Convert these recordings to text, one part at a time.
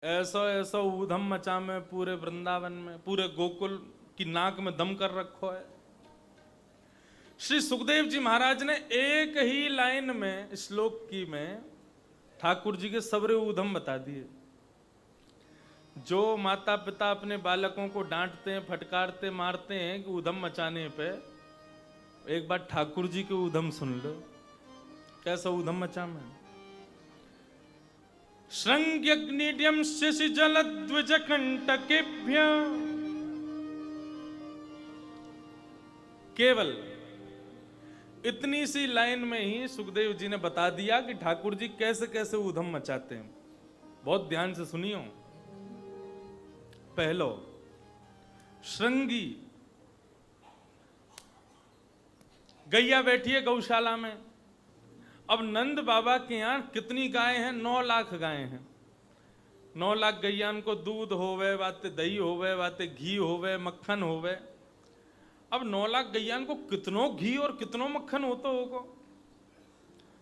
ऐसा ऐसा ऊधम मचा में पूरे वृंदावन में, पूरे गोकुल की नाक में दम कर रखो है। श्री सुखदेव जी महाराज ने एक ही लाइन में श्लोक की में ठाकुर जी के सबरे ऊधम बता दिए। जो माता पिता अपने बालकों को डांटते हैं, फटकारते, मारते हैं कि ऊधम मचाने पे, एक बार ठाकुर जी के ऊधम सुन लो, कैसा ऊधम मचा में। श्रृंग्यग्निड्यम शिशि जलद्विज कंटकेभ्य, केवल इतनी सी लाइन में ही सुखदेव जी ने बता दिया कि ठाकुर जी कैसे कैसे ऊधम मचाते हैं। बहुत ध्यान से सुनियो। पहलो, श्रृंगी गैया बैठी है गौशाला में। अब नंद बाबा के यहां कितनी गायें हैं? 9 लाख गायें हैं। 9 लाख गैयान को दूध होवे, बाते दही होवे, बाते घी होवे, मक्खन होवे। अब 9 लाख गैयान को कितनों घी और कितनों मक्खन होता होगा।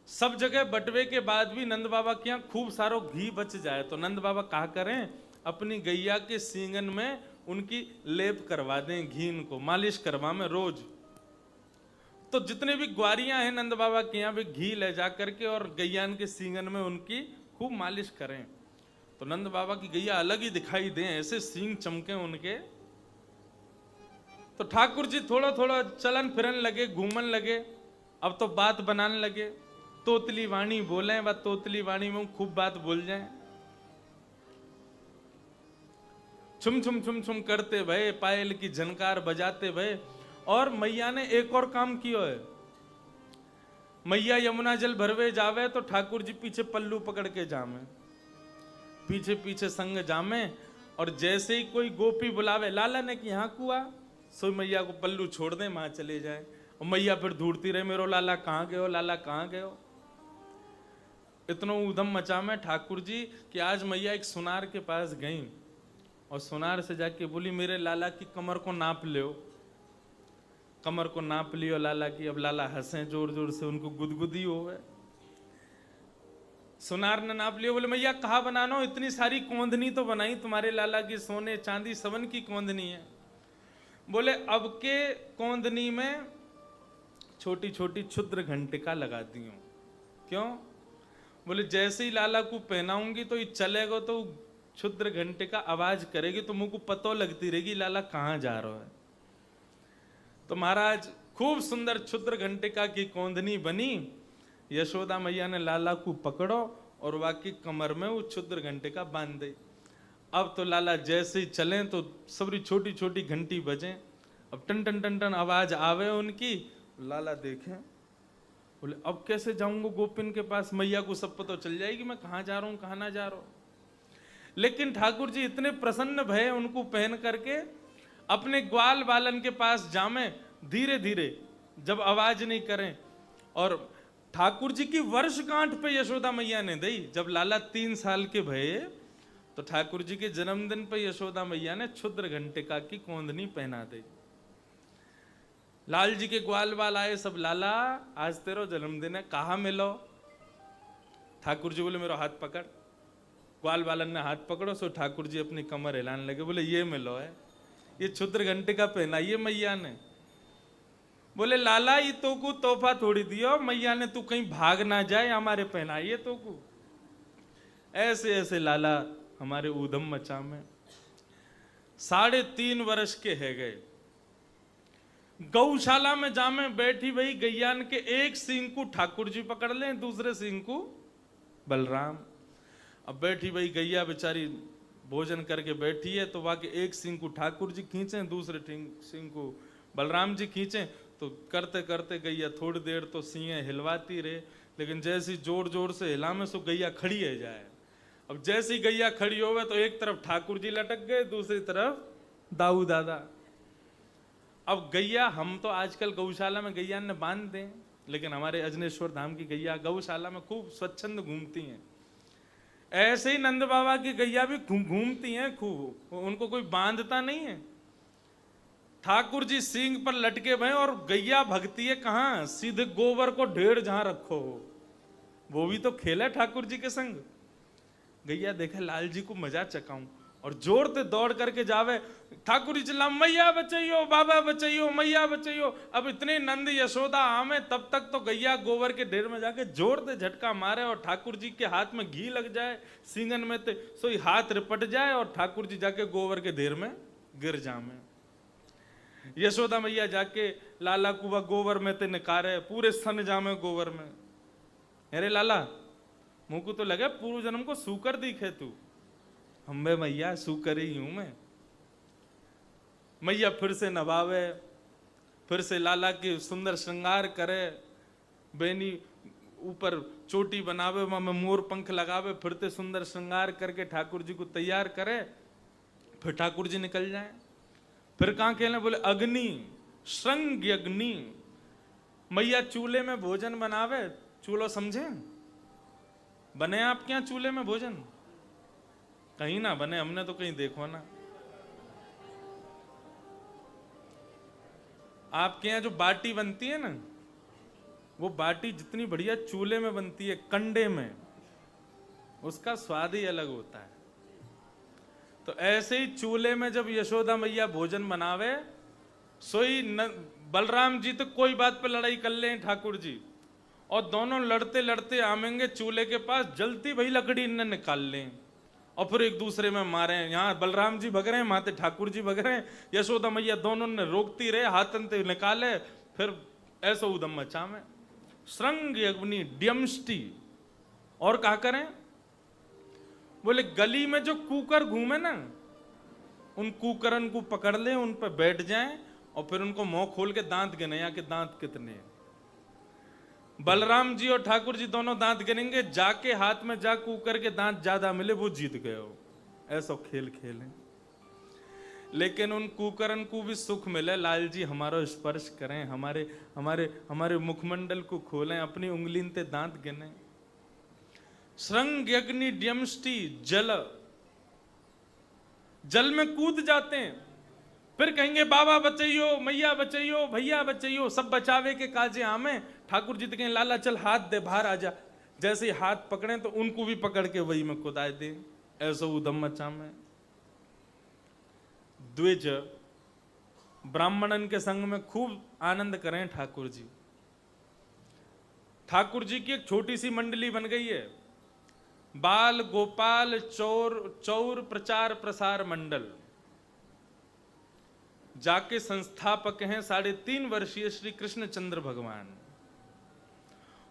सब जगह बटवे के बाद भी नंद बाबा के यहाँ खूब सारो घी बच जाए तो नंद बाबा कहा करें, अपनी गैया के सींगन में उनकी लेप करवा दें, घी को मालिश करवा में रोज। तो जितने भी ग्वारियां हैं नंद बाबा के यहाँ भी घी ले जा करके और गैयान के सींगन में उनकी खूब मालिश करें तो नंद बाबा की गैया अलग ही दिखाई दें, ऐसे सींग चमके उनके। तो ठाकुर जी थोड़ा थोड़ा चलन फिरन लगे, घूमन लगे। अब तो बात बनाने लगे, तोतली वाणी बोले, व तोतली वाणी में खूब बात बोल जाए। छुम छुम छुम छुम करते भये, पायल की झनकार बजाते भये। और मैया ने एक और काम किया है। मैया यमुना जल भरवे जावे तो ठाकुर जी पीछे पल्लू पकड़ के जामे, पीछे पीछे संग जामे। और जैसे ही कोई गोपी बुलावे, लाला ने कि यहाँ कुआ, सो मैया को पल्लू छोड़ दे, वहां चले जाए। और मैया फिर ढूंढती रहे, मेरो लाला कहाँ गयो, लाला कहाँ गयो। इतना ऊधम मचा में ठाकुर जी कि आज मैया एक सुनार के पास गई और सुनार से जाके बोली, मेरे लाला की कमर को नाप लो। कमर को नाप लियो लाला की। अब लाला हंसे जोर जोर से, उनको गुदगुदी हो गए। सुनार ने नाप लियो, बोले मैया कहा बनाना, इतनी सारी कोंदनी तो बनाई तुम्हारे लाला की, सोने चांदी सबन की कोंदनी है। बोले अब के कोंदनी में छोटी छोटी क्षुद्र घंटिका लगा दी हूं। क्यों? बोले जैसे ही लाला को पहनाऊंगी तो ये चलेगा तो क्षुद्र घंटिका आवाज करेगी तो मुंह को पतो लगती रहेगी लाला कहां जा रहा है। तो महाराज खूब सुंदर क्षुद्र घंटिका की कोंदनी बनी। यशोदा मैया ने लाला को पकड़ो और वाकई कमर में वो क्षुद्र घंटिका बांध दी। अब तो लाला जैसे ही चलें तो सबरी छोटी छोटी घंटी बजे। अब टन टन टन टन आवाज आवे उनकी। लाला देखें, बोले अब कैसे जाऊंगा गोपिन के पास, मैया को सब पता चल जाएगी मैं कहाँ जा रहा हूँ कहाँ ना जा रहा हूँ। लेकिन ठाकुर जी इतने प्रसन्न भये उनको पहन करके अपने ग्वाल बालन के पास जामे, धीरे धीरे जब आवाज नहीं करें। और ठाकुर जी की वर्षगांठ पे यशोदा मैया ने दी। जब लाला 3 साल के भये तो ठाकुर जी के जन्मदिन पे यशोदा मैया ने क्षुद्र घंटिका की कोंदनी पहना दी। लाल जी के ग्वाल बाल आए सब, लाला आज तेरा जन्मदिन है, कहाँ मिलो। ठाकुर जी बोले मेरा हाथ पकड़। ग्वाल बालन ने हाथ पकड़ो, सो ठाकुर जी अपनी कमर हिलाने लगे। बोले ये मिलो है, ये क्षुद्र घंटिका पहनाइए मैया ने। बोले लाला ये तो को तोहफा थोड़ी दियो, मैया ने तू कहीं भाग ना जाए, हमारे पहनाइए तो को। ऐसे ऐसे लाला हमारे ऊधम मचा में 3.5 वर्ष के है गए। गौशाला में जामे बैठी वही गैयान के एक सींग को ठाकुर जी पकड़ लें, दूसरे सींग को बलराम। अब बैठी वही गैया बेचारी भोजन करके बैठी है तो वाकई एक सींग को ठाकुर जी खींचे, दूसरे सींग को बलराम जी खींचे। तो करते करते गैया थोड़ी देर तो सींगे हिलवाती रहे, लेकिन जैसी जोर जोर से हिलामे सो गैया खड़ी है जाए। अब जैसी गैया खड़ी होवे तो एक तरफ ठाकुर जी लटक गए, दूसरी तरफ दाऊ दादा। अब गैया हम तो आजकल गौशाला में गैया ने बांध दें, लेकिन हमारे अजनेश्वर धाम की गैया गौशाला में खूब स्वच्छंद घूमती हैं। ऐसे ही नंद बाबा की गैया भी घूमती हैं खूब, उनको कोई बांधता नहीं है। ठाकुर जी सींग पर लटके भय और गैया भगती है कहां, सीधे गोबर को ढेर जहां रखो हो। वो भी तो खेल है ठाकुर जी के संग। गैया देखे लाल जी को मजा चकाऊं, और जोर से दौड़ करके जावे, ठाकुर जी चिल्ला मैया बचाइयो, बाबा बचाइयो, मैया बचाइयो। अब इतने नंद यशोदा आमे, तब तक तो गैया गोबर के ढेर में जाके जोर से झटका मारे और ठाकुर जी के हाथ में घी लग जाए सींगन में, ते सोई हाथ रिपट जाए और ठाकुर जी जाके गोबर के ढेर में गिर जामे। यशोदा मैया जाके लाला कुआ गोबर में ते निकारे, पूरे सन जामे गोबर में। अरे लाला मुंह को तो लगे पूर्व जन्म को सूकर दिखे तू। हम्बे मैया सूकर ही हूं मैं। मैया फिर से नवावे, फिर से लाला की सुंदर श्रृंगार करे, बेनी ऊपर चोटी बनावे, वहां में मोर पंख लगावे, फिर से सुंदर श्रृंगार करके ठाकुर जी को तैयार करे, फिर ठाकुर जी निकल जाए। फिर कहां कहने, बोले अग्नि, श्रृंग अग्नि। मैया चूल्हे में भोजन बनावे, चूल्हो समझे, बने आपके यहां चूल्हे में भोजन? कहीं ना बने, हमने तो कहीं देखो ना। आपके यहां जो बाटी बनती है ना, वो बाटी जितनी बढ़िया चूल्हे में बनती है, कंडे में, उसका स्वाद ही अलग होता है। तो ऐसे ही चूल्हे में जब यशोदा मैया भोजन बनावे, सोई बलराम जी तो कोई बात पे लड़ाई कर ले ठाकुर जी, और दोनों लड़ते लड़ते आवेंगे चूल्हे के पास, जलती भाई लकड़ी इन्हें निकाल लें और फिर एक दूसरे में मारे। यहाँ बलराम जी भग रहे हैं, माते ठाकुर जी भग रहे हैं, यशोदा मैया दोनों ने रोकती रहे, हाथन से निकाले, फिर ऐसा उदम मचा में। श्रृंग अग्नि ड्यमष्टि। और क्या करें, बोले गली में जो कुकर घूमे ना, उन कुकरन को पकड़ ले, उन पर बैठ जाएं और फिर उनको मुंह खोल के दांत गिने, या के दांत कितने। बलराम जी और ठाकुर जी दोनों दांत गिनेंगे, जाके हाथ में जा कुकर के दांत ज्यादा मिले वो जीत गए हो। ऐसा खेल खेलें, लेकिन उन कुकरन को भी सुख मिले, लाल जी हमारा स्पर्श करें, हमारे हमारे हमारे मुखमंडल को खोलें, अपनी उंगली ते दांत गिने। श्रृंग अग्नि ड्यमष्टि जल, जल में कूद जाते हैं, फिर कहेंगे बाबा बचाइयो, मैया बचाइयो, भैया बचाइयो, सब बचावे के काजे आमे। ठाकुर जी तो कहें लाला चल हाथ दे, बाहर आ जा। जैसे ही हाथ पकड़े तो उनको भी पकड़ के वही में कुदाए दे, ऐसा उदम मचा में। द्विज ब्राह्मणन के संग में खूब आनंद करें ठाकुर जी। ठाकुर जी की एक छोटी सी मंडली बन गई है, बाल गोपाल चौर प्रचार प्रसार मंडल। जाके संस्थापक हैं 3.5 वर्षीय श्री कृष्ण चंद्र भगवान,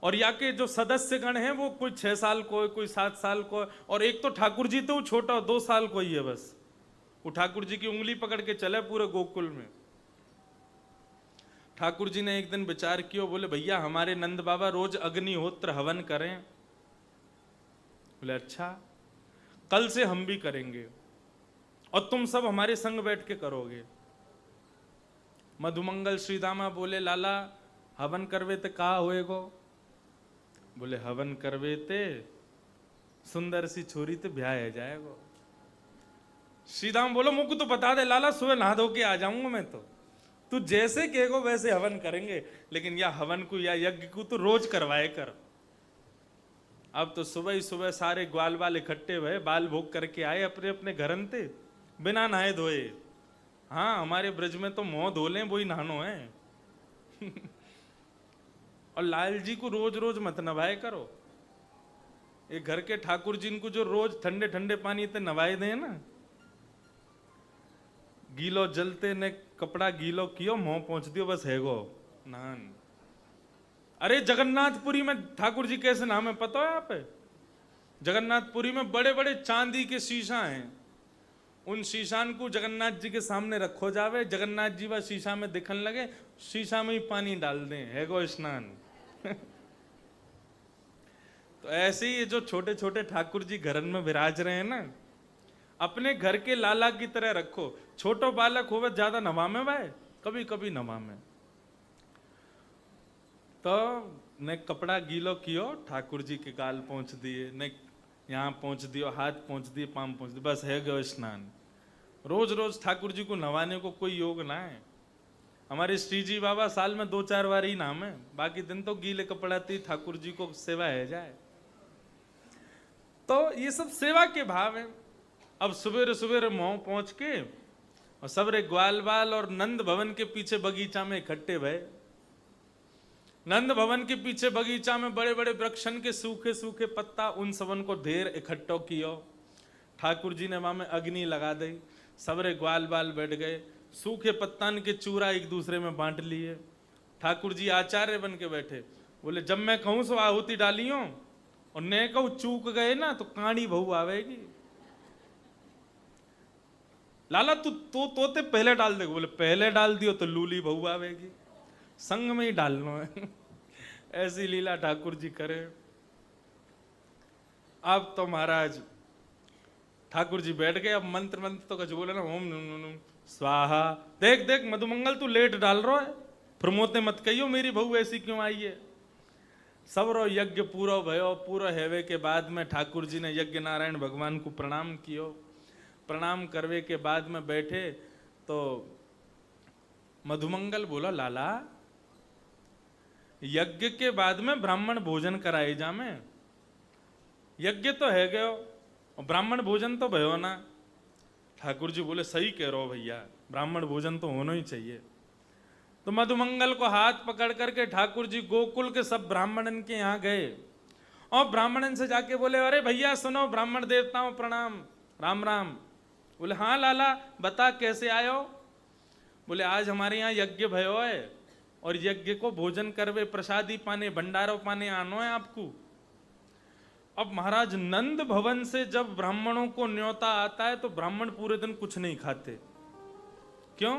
और या के जो सदस्य गण हैं वो कोई 6 साल को, कोई 7 साल को, और एक तो ठाकुर जी तो छोटा 2 साल को ही है बस। वो ठाकुर जी की उंगली पकड़ के चले पूरे गोकुल में। ठाकुर जी ने एक दिन विचार किया, बोले भैया हमारे नंद बाबा रोज अग्निहोत्र हवन करें। बोले अच्छा, कल से हम भी करेंगे और तुम सब हमारे संग बैठ के करोगे। मधुमंगल श्रीदामा बोले लाला हवन करवे ते कहा होएगो? बोले हवन करवे ते सुंदर सी छोरी ते ब्याह है जाएगो। श्रीदाम बोलो मुझको तो बता दे लाला, सुबह नहा धो के आ जाऊंगा मैं, तो तू जैसे कहेगो वैसे हवन करेंगे, लेकिन या हवन को या यज्ञ को तो रोज करवाए कर। अब तो सुबह ही सुबह सारे ग्वाल बाल इकट्ठे हुए, बाल भोग करके आए अपने अपने घरन ते, बिना नहाए धोए। हाँ हमारे ब्रज में तो मुंह धो लें वही नहानो है। और लाल जी को रोज रोज मत नवाए करो। एक घर के ठाकुर जी को जो रोज ठंडे ठंडे पानी ते नवाए दे ना, गीलो जलते ने कपड़ा गीलो कियो, मुंह पहुंच दियो बस है गो नान। अरे जगन्नाथपुरी में ठाकुर जी कैसे नाम है पता है आप? जगन्नाथपुरी में बड़े बड़े चांदी के शीशा हैं, उन शीशान को जगन्नाथ जी के सामने रखो जावे, जगन्नाथ जी वह शीशा में दिखन लगे, शीशा में ही पानी डाल दें, है गो स्नान। तो ऐसे ही जो छोटे छोटे ठाकुर जी घरन में विराज रहे हैं ना, अपने घर के लाला की तरह रखो। छोटो बालक हो ज्यादा नवा में वाए, कभी कभी नवा में। तो ने कपड़ा गीलो कियो, ठाकुर जी के गाल पहुंच दिए, ने यहाँ पहुंच दियो, हाथ पहुंच दिए, पाम पहुंच दिए, बस है गयो स्नान। रोज रोज ठाकुर जी को नवाने को कोई योग ना है। हमारे श्री जी बाबा साल में 2-4 बार ही नाम है, बाकी दिन तो गीले कपड़ा थी ठाकुर जी को सेवा है जाए। तो ये सब सेवा के भाव हैं। अब सवेरे सवेरे मोह पहुंच के और सबरे ग्वाल बाल और नंद भवन के पीछे बगीचा में इकट्ठे भये। नंद भवन के पीछे बगीचा में बड़े बड़े वृक्षन के सूखे सूखे पत्ता, उन सबन को ढेर इकट्ठो कियो। ठाकुर जी ने वहां में अग्नि लगा दी, सबरे ग्वाल बाल बैठ गए, सूखे पत्तन के चूरा एक दूसरे में बांट लिए। ठाकुर जी आचार्य बन के बैठे, बोले जब मैं कहूं सो आहुति डालियो और ने कहूं चूक गए ना तो काणी बहू आवेगी। लाला तू तो तोते पहले डाल दे। बोले पहले डाल दियो तो लूली बहू आवेगी, संग में ही डालना है। ऐसी लीला ठाकुर जी करे। अब तो महाराज ठाकुर जी बैठ गए। अब मंत्र मंत्र तो कुछ बोले ना, ओम नम स्वाहा। देख देख मधुमंगल तू लेट डाल रहा है, प्रमोते मत कहियो मेरी बहू ऐसी क्यों आई है। सबरो यज्ञ पूरा भयो। पूरा हेवे के बाद में ठाकुर जी ने यज्ञ नारायण भगवान को प्रणाम कियो। प्रणाम करवे के बाद में बैठे तो मधुमंगल बोला, लाला यज्ञ के बाद में ब्राह्मण भोजन कराए जामे। यज्ञ तो है गयो और ब्राह्मण भोजन तो भयो ना। ठाकुर जी बोले सही कह रहे हो भैया, ब्राह्मण भोजन तो होना ही चाहिए। तो मधुमंगल को हाथ पकड़ करके ठाकुर जी गोकुल के सब ब्राह्मणन के यहाँ गए और ब्राह्मणन से जाके बोले, अरे भैया सुनो, ब्राह्मण देवताओं प्रणाम, राम राम। बोले हाँ लाला बता कैसे आयो। बोले आज हमारे यहाँ यज्ञ भयो है और यज्ञ को भोजन करवे, प्रसादी पाने, भंडारो पाने आनो है आपको। अब महाराज नंद भवन से जब ब्राह्मणों को न्योता आता है तो ब्राह्मण पूरे दिन कुछ नहीं खाते। क्यों?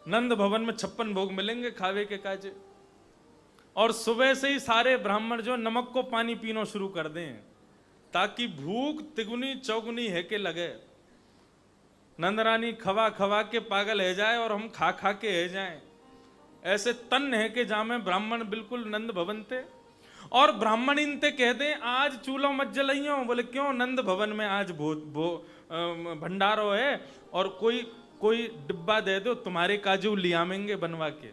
नंद भवन में 56 भोग मिलेंगे खावे के काजे। और सुबह से ही सारे ब्राह्मण जो नमक को पानी पीना शुरू कर दें ताकि भूख तिगुनी चौगुनी है के लगे। नंद रानी खवा खवा के पागल है जाए और हम खा खा के है जाए, ऐसे तन है के जामे ब्राह्मण बिल्कुल नंद भवन थे। और ब्राह्मण इनते कहते आज चूल्हो मत जलाइयो। बोले क्यों? नंद भवन में आज भंडारो है और कोई डिब्बा दे दो, तुम्हारे काजू लियामेंगे बनवा के।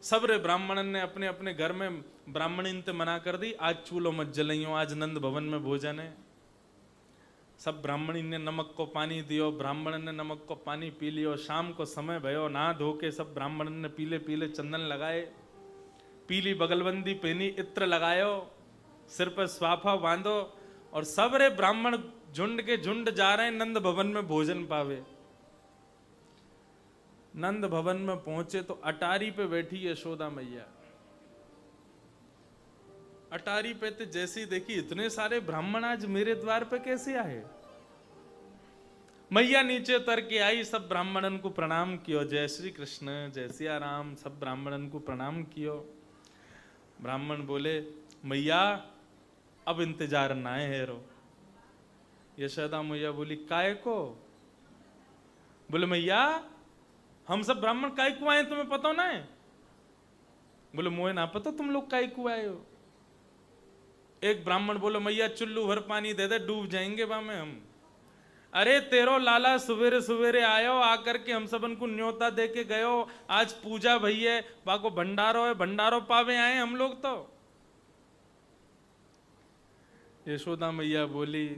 सबरे ब्राह्मणन ने अपने अपने घर में ब्राह्मण इनते मना कर दी, आज चूल्हो मत जलाइयो, आज नंद भवन में भोजन है। सब ब्राह्मणी ने नमक को पानी दियो, ब्राह्मण ने नमक को पानी पी लियो। शाम को समय भयो, नहा धो के सब ब्राह्मण ने पीले पीले चंदन लगाए, पीली बगलबंदी पहनी, इत्र लगायो, सिर पर स्वाफा बांधो और सबरे ब्राह्मण झुंड के झुंड जा रहे हैं नंद भवन में भोजन पावे। नंद भवन में पहुंचे तो अटारी पे बैठी यशोदा मैया। अटारी पे तो जैसी देखी, इतने सारे ब्राह्मण आज मेरे द्वार पे कैसे आए। मैया नीचे उतर के आई, सब ब्राह्मणन को प्रणाम कियो, जय श्री कृष्ण, जय सिया राम, सब ब्राह्मणन को प्रणाम कियो। ब्राह्मण बोले, मैया अब इंतजार ना है रो। यशोदा मैया बोली, काय को? बोले मैया हम सब ब्राह्मण काय को आए तुम्हें पता ना है? बोले मोए ना पता तुम लोग काय को आए हो। एक ब्राह्मण बोलो, मैया चुल्लू भर पानी दे दे, डूब जाएंगे बा में हम। अरे तेरो लाला सवेरे सवेरे आयो, आकर के हम सबन को न्योता दे के गयो, आज पूजा भैया बाको भंडारो है, भंडारो पावे आए हम लोग। तो यशोदा मैया बोली,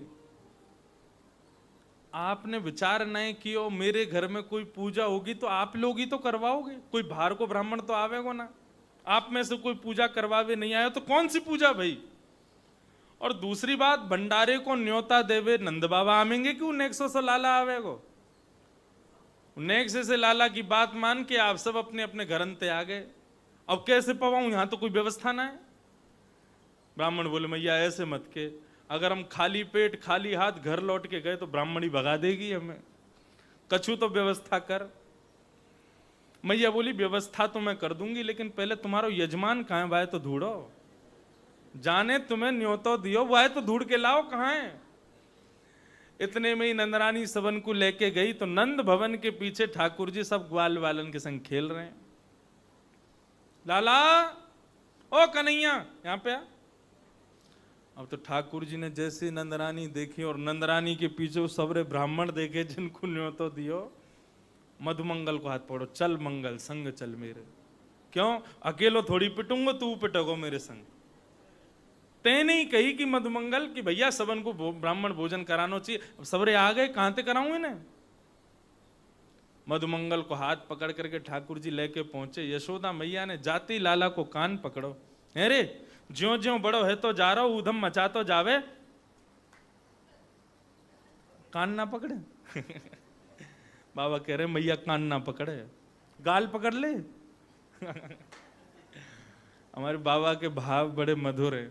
आपने विचार नहीं कियो, मेरे घर में कोई पूजा होगी तो आप लोग ही तो करवाओगे, कोई बाहर को ब्राह्मण तो आवेगो ना। आप में से कोई पूजा करवावे नहीं आया तो कौन सी पूजा भाई। और दूसरी बात, भंडारे को न्योता देवे नंद बाबा आमेंगे कि नेक्सो से लाला आवेगो। नेक्से से लाला की बात मान के आप सब अपने अपने घर अंते आ गए। अब कैसे पवाऊं, यहां तो कोई व्यवस्था ना है। ब्राह्मण बोले, मैया ऐसे मत के, अगर हम खाली पेट खाली हाथ घर लौट के गए तो ब्राह्मणी भगा देगी हमें, कछु तो व्यवस्था कर। मैया बोली, व्यवस्था तो मैं कर दूंगी, लेकिन पहले तुम्हारा यजमान कहाँ है, वाहे तो ढूंढो। जाने तुम्हें न्योतो दियो, वाहे तो ढूंढ के लाओ कहाँ है। इतने में ही नंदरानी सबन को लेके गई तो नंद भवन के पीछे ठाकुर जी सब ग्वाल वालन के संग खेल रहे हैं। लाला ओ कन्हैया यहाँ पे आ। अब तो ठाकुर जी ने जैसे नंदरानी देखी और नंदरानी के पीछे सबरे ब्राह्मण देखे जिनको न्योतो दियो, मधुमंगल को हाथ पकड़ो, चल मंगल संग चल मेरे। क्यों? अकेलो थोड़ी पिटूंगा, तू पिटोगो मेरे संग। तेने ही कही कि मधुमंगल कि भैया सबन को ब्राह्मण भोजन कराना चाहिए। अब सबरे आ गए, कहां ते कराऊं इन्हें। मधुमंगल को हाथ पकड़ करके ठाकुर जी लेके पहुंचे। यशोदा मैया ने जाती लाला को कान पकड़ो, अरे ज्यो ज्यो बड़ो है तो जा रहा हो, ऊधम मचा तो जावे, कान ना पकड़े। बाबा कह रहे मैया कान ना पकड़े, गाल पकड़ ले। हमारे बाबा के भाव बड़े मधुर है।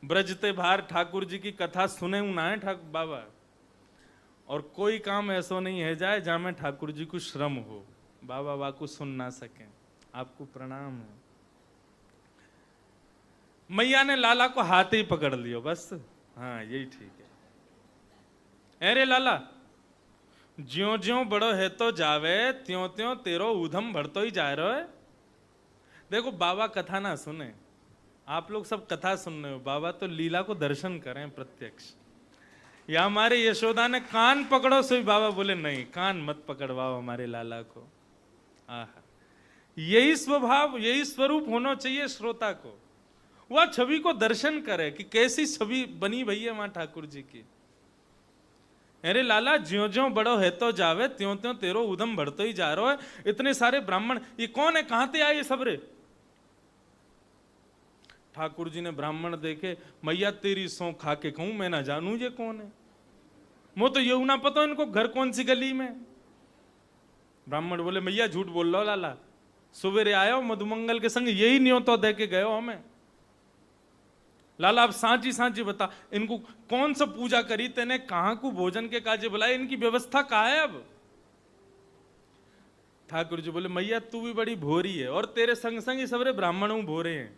ब्रजते भार ठाकुर जी की कथा सुने ना है ठाकुर बाबा, और कोई काम ऐसा नहीं है जाए जहां में ठाकुर जी को श्रम हो, बाबा वाकू सुन ना सके। आपको प्रणाम है। मैया ने लाला को हाथ ही पकड़ लियो बस, हाँ यही ठीक है। अरे लाला ज्यो ज्यो बड़ो है तो जावे, त्यों त्यों तेरो ऊधम बढ़तो ही जा रहा है। देखो बाबा कथा ना सुने, आप लोग सब कथा सुन रहे हो, बाबा तो लीला को दर्शन करें प्रत्यक्ष। या हमारे यशोदा ने कान पकड़ो, सो बाबा बोले नहीं कान मत पकड़वाओ हमारे लाला को। आहा, यही स्वभाव यही स्वरूप होना चाहिए श्रोता को। वह छवि को दर्शन करे कि कैसी छवि बनी भई है वहां ठाकुर जी की। अरे लाला ज्यो ज्यो बड़ो है तो जावे, त्यों त्यों तेरो उदम बढ़तो ही जा रहा है। इतने सारे ब्राह्मण, ये कौन है, कहां से आए ये सबरे। ठाकुर जी ने ब्राह्मण देखे, मैया तेरी सौ खा के कहूं मैं ना जानू ये कौन है, मो तो ये ना पता इनको घर कौन सी गली में। ब्राह्मण बोले मैया झूठ बोल लो लाला, सवेरे आयो मधुमंगल के संग यही न्योतो दे के गयो हमें। लाला अब सांची सांची बता, इनको कौन सा पूजा करी तेने, कहां को भोजन के काजे बुलाए, इनकी व्यवस्था कहां है अब। ठाकुर जी बोले मैया तू भी बड़ी भोरी है, और तेरे संग संग ये सबरे ब्राह्मणों भोरे हैं।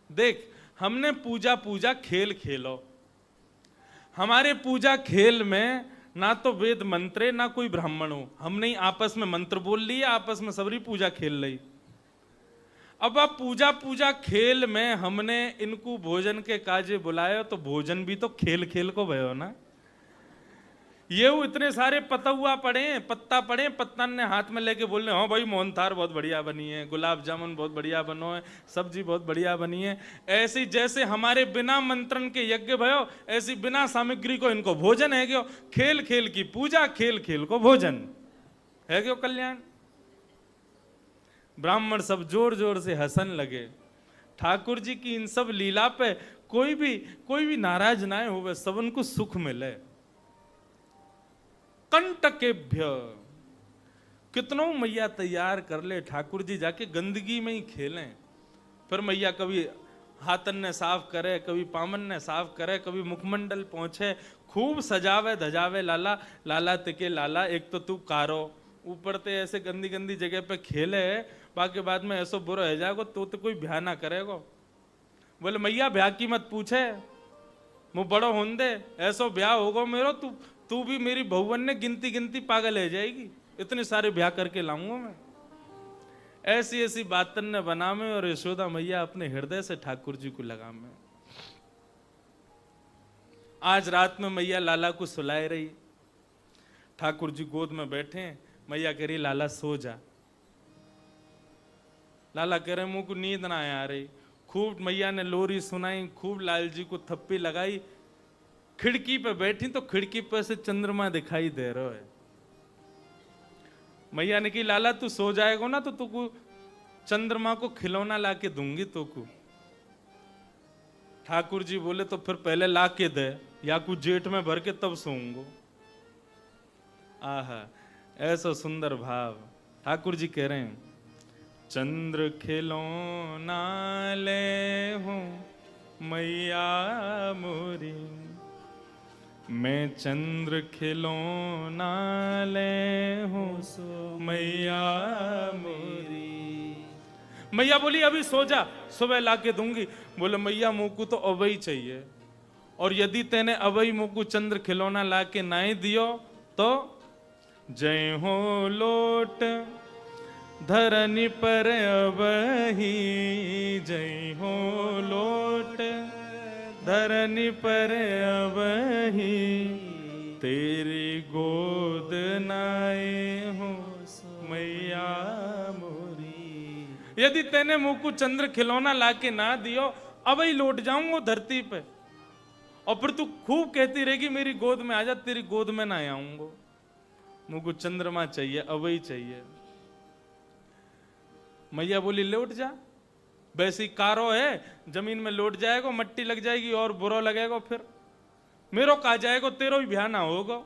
देख हमने पूजा पूजा खेल खेलो, हमारे पूजा खेल में ना तो वेद मंत्रे ना कोई ब्राह्मण हो, हमने आपस में मंत्र बोल लिए, आपस में सबरी पूजा खेल ली। अब आप पूजा पूजा खेल में हमने इनको भोजन के काजे बुलाया, तो भोजन भी तो खेल खेल को भयो ना। ये वो इतने सारे पतुआ पड़े, पत्ता पड़े, पत्तन ने हाथ में लेके बोलने हाँ भाई मोहनथार बहुत बढ़िया बनी है, गुलाब जामुन बहुत बढ़िया बनो है, सब्जी बहुत बढ़िया बनी है। ऐसी जैसे हमारे बिना मंत्रण के यज्ञ भयो, ऐसी बिना सामग्री को इनको भोजन है क्यों। खेल खेल की पूजा, खेल खेल को भोजन है क्यों कल्याण। ब्राह्मण सब जोर जोर से हंसन लगे। ठाकुर जी की इन सब लीला पे कोई भी नाराज ना हो, सब उनको सुख मिले। कंटकेभ्य कितनों मैया तैयार कर ले, ठाकुर जी जाके गंदगी में ही खेलें। फिर मैया कभी हाथन ने साफ करे, कभी पामन ने साफ करे, कभी मुखमंडल पहुंचे, खूब सजावे धजावे लाला। लाला तिके लाला, एक तो तू कारो, ऊपर ते ऐसे गंदी गंदी जगह पे खेले, बाकी बाद में ऐसो बुरा हो जाएगा तो कोई ब्याह ना करेगा। बोले मैया ब्याह की मत पूछे, मुँह बड़ो होन दे, ऐसो ब्याह होगा मेरो, तू भी मेरी बहुवन ने गिनती गिनती पागल हो जाएगी, इतने सारे ब्याह करके लाऊंगा मैं। ऐसी ऐसी बातन ने बना में, और यशोदा मैया अपने हृदय से ठाकुर जी को लगा में। आज रात में मैया लाला को सुलाए रही, ठाकुर जी गोद में बैठे, मैया कह रही लाला सो जा। लाला कह रहे मुंह को नींद ना आ रही। खूब मैया ने लोरी सुनाई, खूब लाल जी को थप्पी लगाई। खिड़की पे बैठी तो खिड़की पे से चंद्रमा दिखाई दे रहा है। मैया ने की लाला तू सो जाएगा ना तो तुको चंद्रमा को खिलौना लाके दूंगी तुको। ठाकुर जी बोले तो फिर पहले लाके दे, या कुछ जेठ में भर के तब सोऊंगो। आहा ऐसा सुंदर भाव। ठाकुर जी कह रहे हैं चंद्र खिलौना ले हूं मैया मोरी, मैं चंद्र खिलौना ले हूं मैया मेरी। मैया बोली अभी सो जा, सुबह लाके दूंगी। बोले मैया मुँह को तो अवई चाहिए, और यदि तेने अवई मुँह को चंद्र खिलौना लाके नहीं दियो तो जय हो लोट धरनी पर अवही, जय हो लोट धरनी पर अवही, तेरी गोद नाए हो मैया मोरी। यदि तेने मुँह को चंद्र खिलौना लाके ना दियो अब ही लौट जाऊंगा धरती पे, और फिर तू खूब कहती रहेगी मेरी गोद में आ जा, तेरी गोद में ना आऊंगा, मुझको चंद्रमा चाहिए, अब ही चाहिए। मैया बोली लौट जा, वैसी कारो है, जमीन में लौट जाएगा, मट्टी लग जाएगी और बुरा लगेगा, फिर मेरो का जाएगा, तेरो भी ब्याह ना होगा।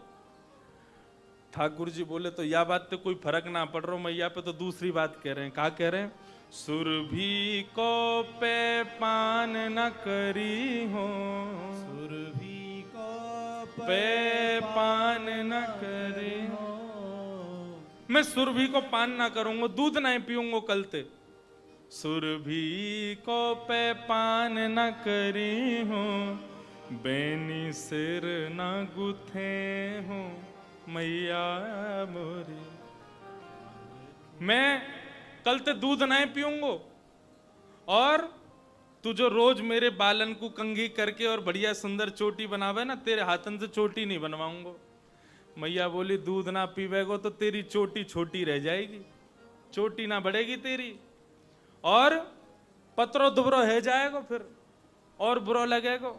ठाकुर जी बोले तो यह बात तो कोई फर्क ना पड़ रहा, मैया पे तो दूसरी बात कह रहे हैं। क्या कह रहे हैं? सुरभि को पे पान न करी हो, सुरभि को पे पान न करी हो, मैं सुरभि को पान ना करूंगा, दूध नहीं पीऊंगा कल ते। सुरभि को पे पान न करी हो, बेनी सिर न गुथे हो, मैया मोरी। मैं कल ते दूध नहीं पीऊंगा, और तू जो रोज मेरे बालन को कंघी करके और बढ़िया सुंदर चोटी बनावे ना, तेरे हाथन से चोटी नहीं बनवाऊंगा। मैया बोली दूध ना पीवेगो तो तेरी चोटी छोटी रह जाएगी, चोटी ना बढ़ेगी तेरी, और पत्रो दुबरो है जाएगा, फिर और बुरा लगेगा।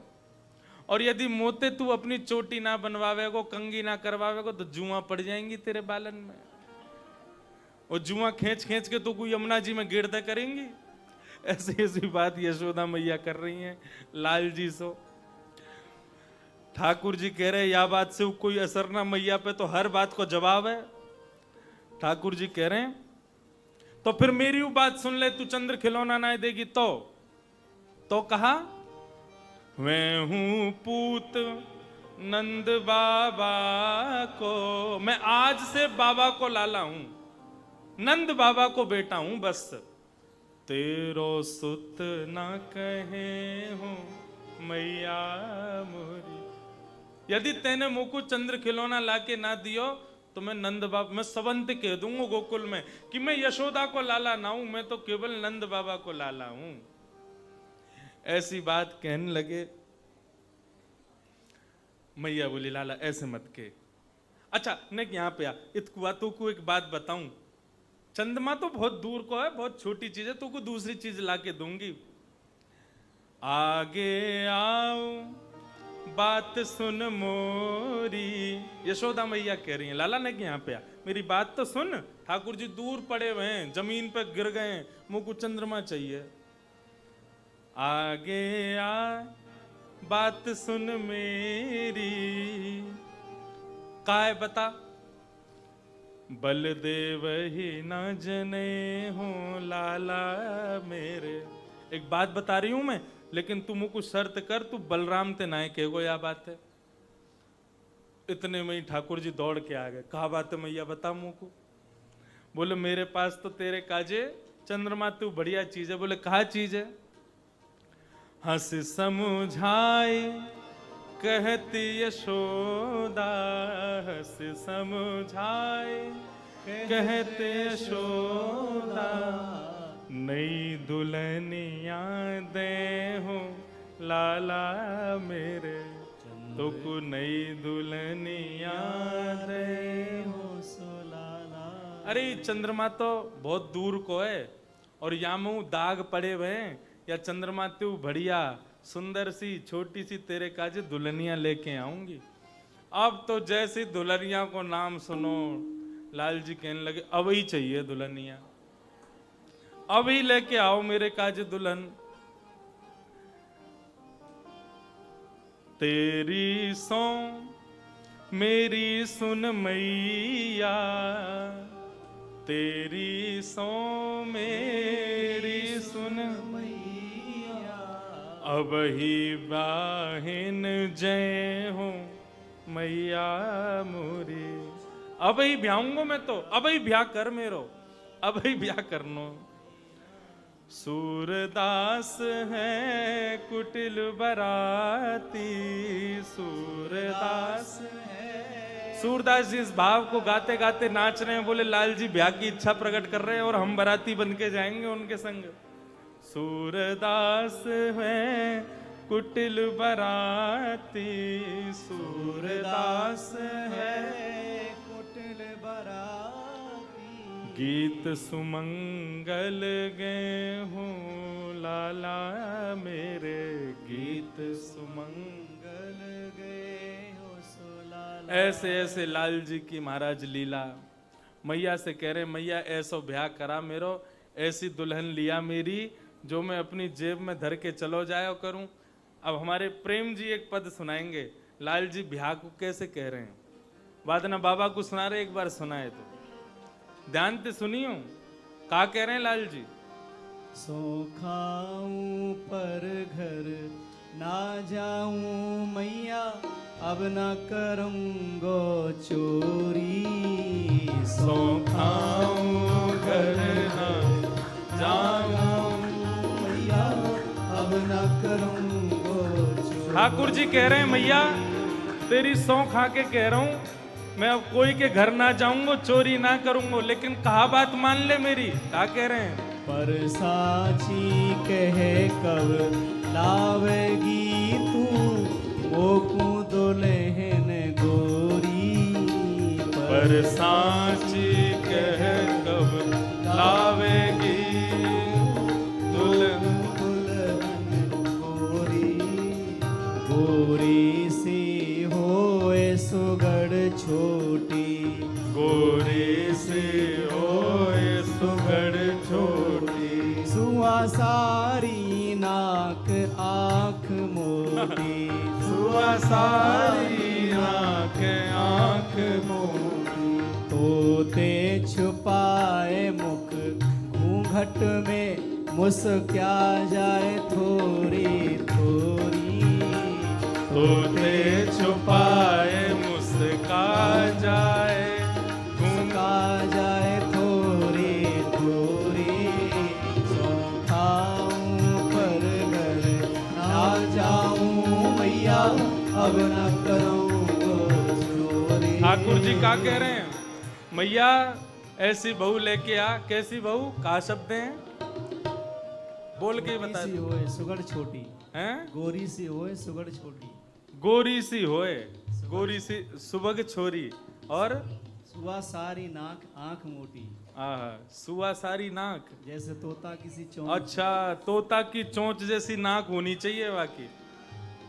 और यदि मोते तू अपनी चोटी ना बनवावेगो, कंगी ना करवावेगो, तो जुआ पड़ जाएंगी तेरे बालन में, और जुआ खींच खींच के तो कोई यमुना जी में गिरदा करेंगी। ऐसी ऐसी बात यशोदा मैया कर रही हैं लाल जी सो। ठाकुर जी कह रहे या बात से कोई असर ना मैया पे, तो हर बात को जवाब है। ठाकुर जी कह रहे हैं तो फिर मेरी वो बात सुन ले, तू चंद्र खिलौना ना देगी तो कहा मैं हूं पूत नंद बाबा को, मैं आज से बाबा को लाला हूं, नंद बाबा को बेटा हूं, बस तेरो सुत ना कहे हो मैया मोरी। यदि तेने मुझको चंद्र खिलौना लाके ना दियो तो मैं नंद बाबा, मैं सवंत कह दूंगा गोकुल में कि मैं यशोदा को लाला ना हूं, मैं तो केवल नंद बाबा को लाला हूं। ऐसी बात कहने लगे। मैया बोली लाला ऐसे मत के। अच्छा नहीं यहाँ पे आ, इतकुआ तू को एक बात बताऊं, चंद्रमा तो बहुत दूर को है, बहुत छोटी चीज है, तू को दूसरी चीज लाके दूंगी। आगे आओ बात सुन मोरी, यशोदा मैया कह रही हैं लाला ने कि यहाँ पे आ, मेरी बात तो सुन। ठाकुर जी दूर पड़े हुए हैं, जमीन पे गिर गए हैं, मुझको चंद्रमा चाहिए। आगे आ बात सुन मेरी, काय बता बलदेव ही न जने हो लाला मेरे। एक बात बता रही हूं मैं, लेकिन तू मुझको शर्त कर, तू बलराम ते नाय कहेगो या बात है। इतने में ही ठाकुर जी दौड़ के आ गए। कहा बात है मैया बता मुझको। बोले मेरे पास तो तेरे काजे चंद्रमा तू बढ़िया चीज है। बोले कहा चीज है? हंस समझाए कहती यशोदा, हंस समझाए कहते यशोदा, नई दुल्हनिया दे हो लाला मेरे, तो को नई दुल्हनिया दे हो सो लाला। अरे चंद्रमा तो बहुत दूर को है, और यामू दाग पड़े हुए हैं, या चंद्रमा तू बढ़िया सुंदर सी छोटी सी तेरे काजे दुल्हनिया लेके आऊंगी। अब तो जैसी दुल्हनिया को नाम सुनो, लाल जी कहने लगे अब ही चाहिए दुल्हनिया, अब ही लेके आओ मेरे काजे दुल्हन। तेरी सो मेरी सुन मैया, तेरी सो मेरी सुन मैया, अब ही बाहिन जय हो मैया मोरी। अब ही ब्याऊंगा मैं तो, अब ही ब्याह कर मेरो, अब ही ब्याह करनो। सूरदास है कुटिल बराती, सूरदास है। सूरदास जी इस भाव को गाते गाते नाच रहे हैं। बोले लाल जी ब्याह की इच्छा प्रकट कर रहे हैं और हम बराती बन के जाएंगे उनके संग। सूरदास है कुटिल बराती, सूरदास है कुटिल बराती, गीत सुमंगल गए हो लाला मेरे गीत सुमंगल गए हो सो लाला। ऐसे ऐसे लाल जी की महाराज लीला। मैया से कह रहे मैया ऐसो ब्याह करा मेरो, ऐसी दुल्हन लिया मेरी जो मैं अपनी जेब में धर के चलो जाया करूं। अब हमारे प्रेम जी एक पद सुनाएंगे, लाल जी ब्याह को कैसे कह रहे हैं। वादना बाबा को सुना रहे, एक बार सुनाए तो ध्यान से सुनियो का कह रहे हैं लाल जी। सो खाऊं पर घर ना जाऊं मैया, अब ना करूंगो चोरी। सो खाऊं घर ना जाऊं मैया, अब ना करूंगो चोरी। ठाकुर जी कह रहे हैं मैया तेरी सौ खा के कह रहा हूं, मैं अब कोई के घर ना जाऊंगा, चोरी ना करूंगा, लेकिन कहा बात मान ले मेरी। क्या कह रहे हैं। पर साची कहे कब लावेगी तू, मोकू दुल्हन गोरी। पर साची कह कब लावेगी दुल्हन गोरी। गोरी सी होए सुगड़ छोटी, गोरी से होए सुगड़ छोटी। सुआ सारी नाक आँख मोटी, सुआ सारी आँख आँख मोटी। तोते छुपाए मुख घूंघट में, मुस्क्या जाए थोड़ी थोड़ी। तोते छुपाए मुस्का जाए, मुस्का जाए थोड़ी थोड़ी। सो खाऊं पर घर ना जाऊं मैया, अब न करूं चोरी। ठाकुर जी क्या कह रहे हैं। मैया ऐसी बहू लेके आ। कैसी बहू, का शब्द हैं, बोल के बता गोरी सी होए सुगड़ छोटी, हैं। गोरी सी होए सुगड़ छोटी। गोरी सी होए, गोरी सी सुबह छोरी, और सुआ सारी नाक आंख मोटी। आहा, सुआ सारी नाक, जैसे तोता किसी चौंक। अच्छा तोता की चोंच जैसी नाक होनी चाहिए बाकी।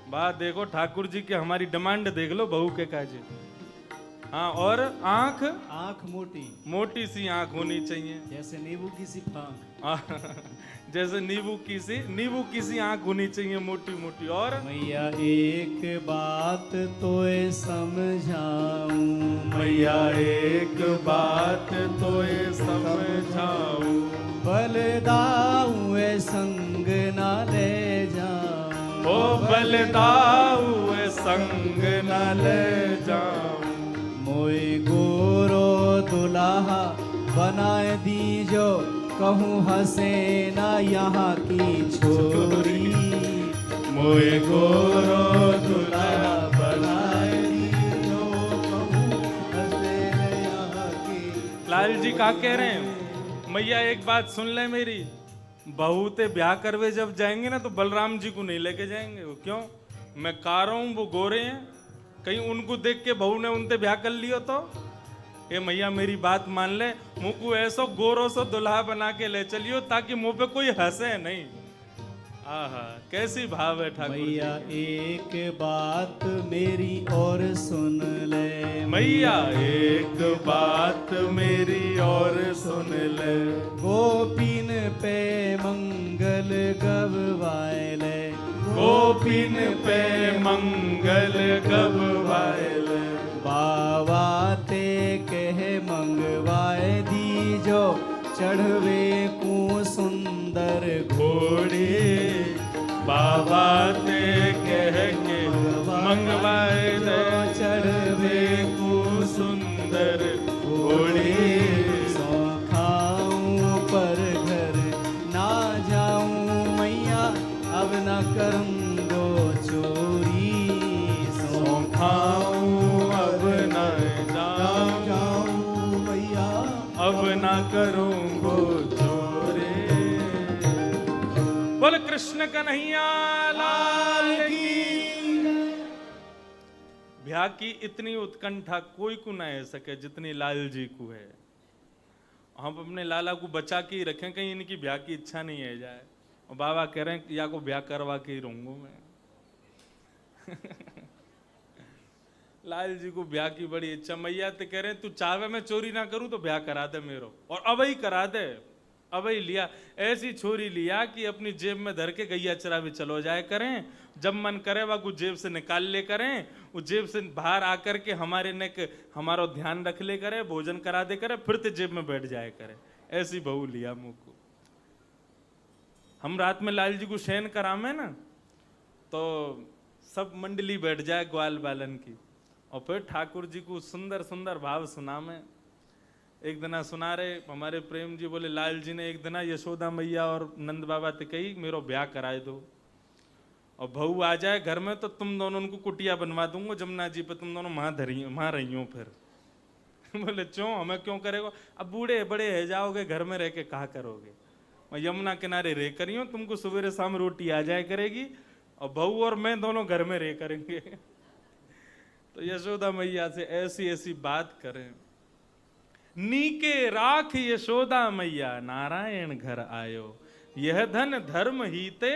बात देखो ठाकुर जी की, हमारी डिमांड देख लो बहू के काजे। हाँ, और आंख, आंख मोटी, मोटी सी आंख होनी चाहिए। जैसे नींबू की सी फांक। जैसे नींबू की सी आंख होनी चाहिए, मोटी मोटी। और मैया एक बात तो समझाऊं, मैया एक बात तो समझाऊं। बलदाऊ संग ना ले जाऊं, ओ बलदाऊ संग न ले जाऊं। मोए गोरो दुल्हा बनाए दीजो, कहूँ हसे ना यहाँ की छोरी। मोए गोरो दुल्हा बनाए दीजो, कहूँ हसे ना यहाँ की। लाल जी क्या कह रहे हैं। मैया एक बात सुन ले मेरी, बहू ते ब्याह करवे जब जाएंगे ना तो बलराम जी को नहीं लेके जाएंगे। वो क्यों, मैं कह रहा हूँ वो गोरे हैं, कहीं उनको देख के बहू ने उनते ब्याह कर लियो तो। ये मैया मेरी बात मान ले, मुँह को ऐसो गोरो सो दुल्हा बना के ले चलियो ताकि मुंह पे कोई हंसे नहीं। आहा, कैसी भाव है ठाकुर जी। मैया एक बात मेरी और सुन ले, मैया एक बात मेरी और सुन ले। गोपिन पे मंगल गवाए ले, गोपिन पे मंगल गवाए ले। बाबा ते कह मंगवाए दीजो, चढ़वे को सुंदर घोड़े। बाबा ते कह के मंगवाए ले, चढ़वे को सुंदर घोड़े। सो खाऊं पर घर ना जाऊं मैया, अब न करूंगो चोरी। सो खाऊं अब न जाऊं मैया, अब ना करूंगो चोरे। बोल कृष्ण कन्हैया लाल की। ब्याह की इतनी उत्कंठा कोई को ना है सके जितनी लाल जी को है। हम अपने लाला को बचा के ही रखें, कहीं इनकी ब्याह की इच्छा नहीं है जाए। और बाबा कह रहे हैं या को ब्याह करवा के ही रहूंगा मैं। लाल जी को ब्याह की बड़ी इच्छा। मैया तो कह रहे हैं तू चावे मैं चोरी ना करूं तो ब्याह करा दे मेरो, और अब ही करा दे। अब ही लिया, ऐसी छोरी लिया कि अपनी जेब में धर के गैया चरा भी चलो जाए करें, जब मन करे वह कुछ जेब से निकाल ले करें, उस जेब से बाहर आकर के हमारे ने हमारा ध्यान रख ले करे, भोजन करा दे करे, फिर तो जेब में बैठ जाए करे। ऐसी बहू लिया मुँह को। हम रात में लाल जी को शयन करामे ना तो सब मंडली बैठ जाए ग्वाल बालन की, और फिर ठाकुर जी को सुंदर सुंदर भाव सुना में। एक दिना सुना रहे हमारे प्रेम जी, बोले लाल जी ने एक दिना यशोदा मैया और नंद बाबा ते कही मेरो ब्याह कराए दो, और बहू आ जाए घर में तो तुम दोनों उनको कुटिया बनवा दूंगा जमुना जी पे, तुम दोनों वहां रही हो फिर। बोले क्यों, हमें क्यों करेगा, अब बूढ़े बड़े है जाओगे घर में रह के कहा करोगे, मैं यमुना किनारे रह करी हूँ, तुमको सवेरे शाम रोटी आ जाए करेगी, और बहू और मैं दोनों घर में रह करेंगे। तो यशोदा मैया से ऐसी ऐसी बात करें। नीके राख यशोदा मैया नारायण घर आयो, यह धन धर्म हीते